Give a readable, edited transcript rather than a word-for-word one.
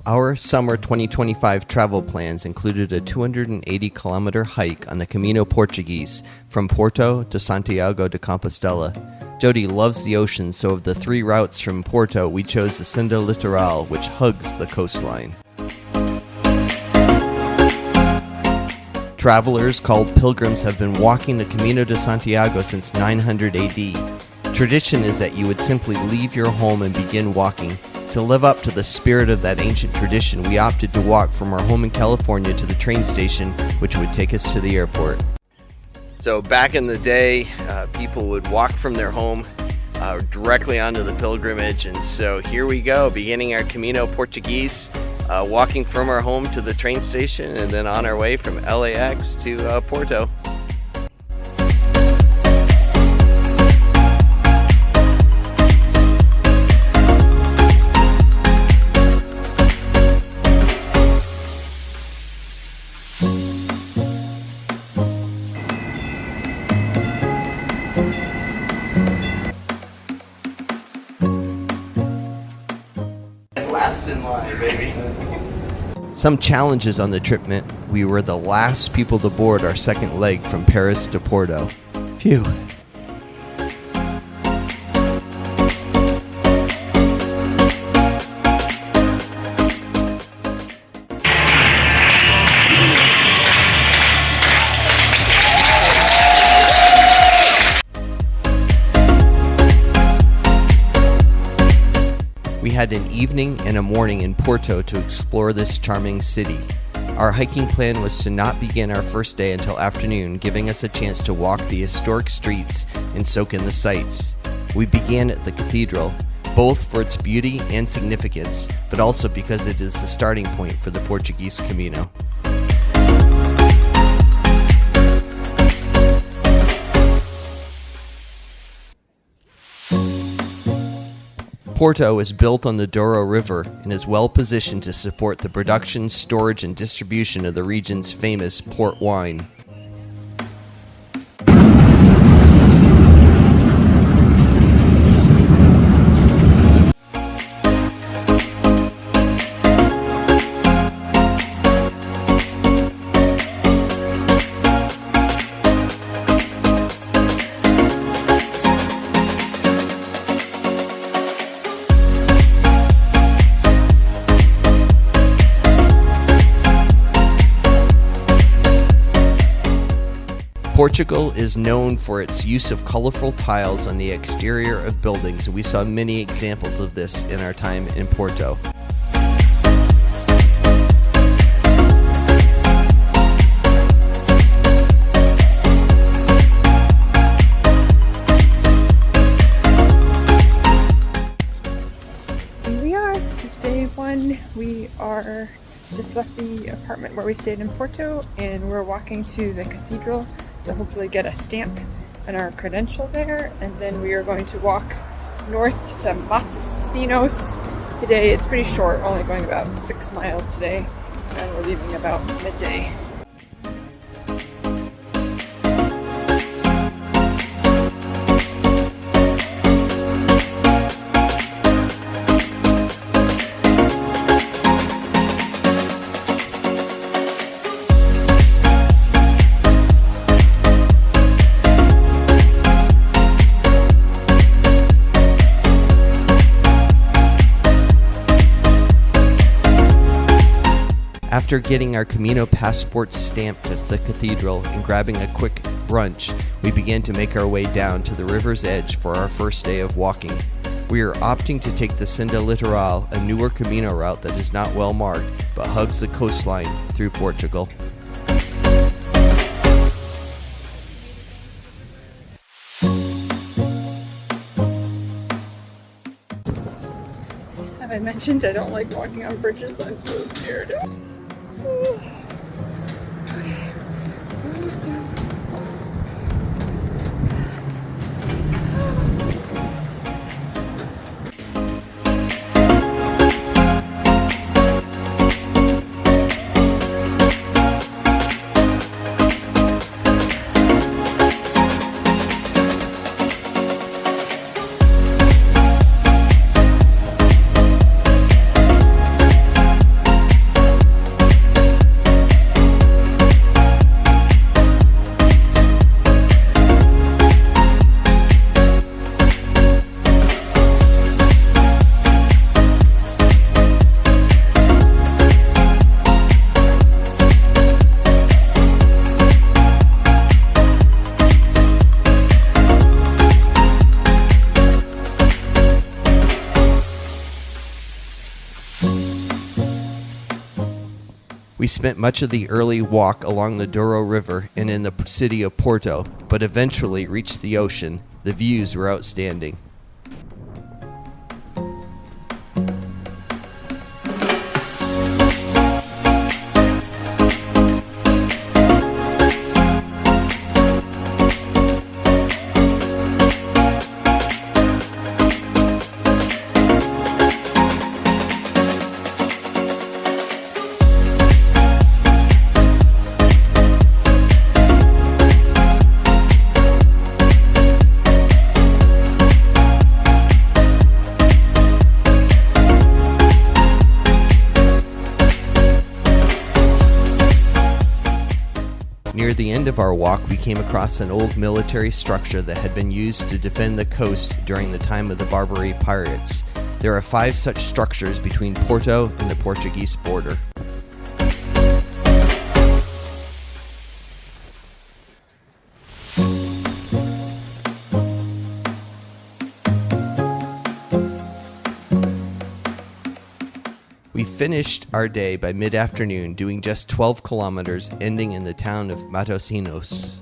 Our summer 2025 travel plans included a 280-kilometer hike on the Camino Portuguese from Porto to Santiago de Compostela. Jody loves the ocean, so of the 3 routes from Porto, we chose the Sende Litoral, which hugs the coastline. Travelers, called pilgrims, have been walking the Camino de Santiago since 900 AD. Tradition is that you would simply leave your home and begin walking. To live up to the spirit of that ancient tradition, we opted to walk from our home in California to the train station, which would take us to the airport. So back in the day, people would walk from their home directly onto the pilgrimage, and so here we go, beginning our Camino Portuguese, walking from our home to the train station, and then on our way from LAX to Porto. Last in line, baby. Some challenges on the trip meant we were the last people to board our second leg from Paris to Porto. Phew. We had an evening and a morning in Porto to explore this charming city. Our hiking plan was to not begin our first day until afternoon, giving us a chance to walk the historic streets and soak in the sights. We began at the cathedral, both for its beauty and significance, but also because it is the starting point for the Portuguese Camino. Porto is built on the Douro River and is well positioned to support the production, storage, and distribution of the region's famous port wine. Portugal is known for its use of colorful tiles on the exterior of buildings, and we saw many examples of this in our time in Porto. Here we are. This is day 1. We are just left the apartment where we stayed in Porto, and we're walking to the cathedral to hopefully get a stamp and our credential there, and then we are going to walk north to Matosinhos today. It's pretty short, only going about 6 miles today, and we're leaving about midday. After getting our Camino passports stamped at the cathedral and grabbing a quick brunch, we began to make our way down to the river's edge for our first day of walking. We are opting to take the Sende Litoral, a newer Camino route that is not well marked, but hugs the coastline through Portugal. Have I mentioned I don't like walking on bridges? I'm so scared. Okay, almost done. We spent much of the early walk along the Douro River and in the city of Porto, but eventually reached the ocean. The views were outstanding. Near the end of our walk, we came across an old military structure that had been used to defend the coast during the time of the Barbary pirates. There are 5 such structures between Porto and the Portuguese border. We finished our day by mid-afternoon doing just 12 kilometers, ending in the town of Matosinhos.